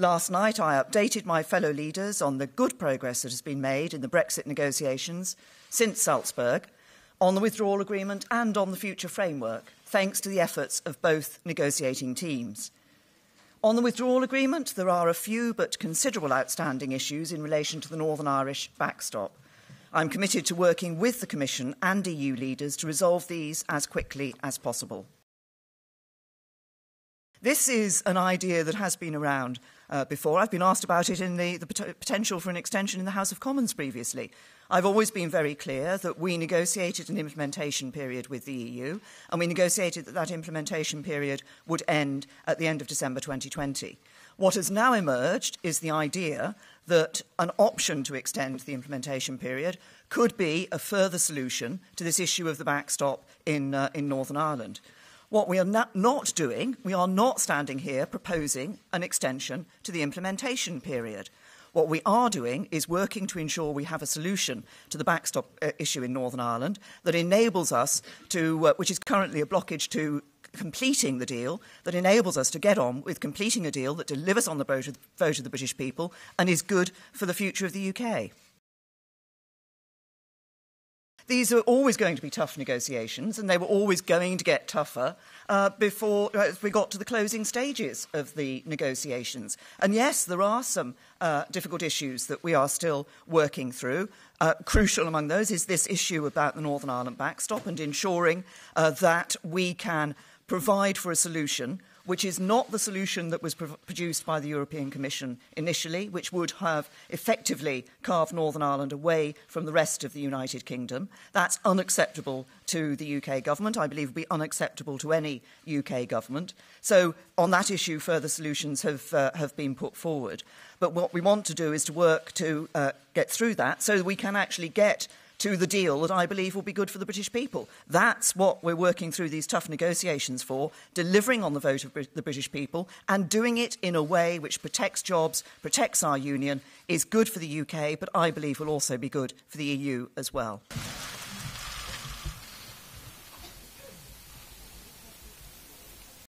Last night I updated my fellow leaders on the good progress that has been made in the Brexit negotiations since Salzburg, on the withdrawal agreement and on the future framework, thanks to the efforts of both negotiating teams. On the withdrawal agreement, there are a few but considerable outstanding issues in relation to the Northern Irish backstop. I'm committed to working with the Commission and EU leaders to resolve these as quickly as possible. This is an idea that has been around before. I've been asked about it in the potential for an extension in the House of Commons previously. I've always been very clear that we negotiated an implementation period with the EU, and we negotiated that that implementation period would end at the end of December 2020. What has now emerged is the idea that an option to extend the implementation period could be a further solution to this issue of the backstop in Northern Ireland. What we are not doing, we are not standing here proposing an extension to the implementation period. What we are doing is working to ensure we have a solution to the backstop issue in Northern Ireland that enables us to, which is currently a blockage to completing the deal, that enables us to get on with completing a deal that delivers on the vote of the British people and is good for the future of the UK. These are always going to be tough negotiations, and they were always going to get tougher before we got to the closing stages of the negotiations. And yes, there are some difficult issues that we are still working through. Crucial among those is this issue about the Northern Ireland backstop and ensuring that we can provide for a solution which is not the solution that was produced by the European Commission initially, which would have effectively carved Northern Ireland away from the rest of the United Kingdom. That's unacceptable to the UK government. I believe would be unacceptable to any UK government. So on that issue, further solutions have been put forward. But what we want to do is to work to get through that so that we can actually get to the deal that I believe will be good for the British people. That's what we're working through these tough negotiations for, delivering on the vote of the British people and doing it in a way which protects jobs, protects our union, is good for the UK, but I believe will also be good for the EU as well.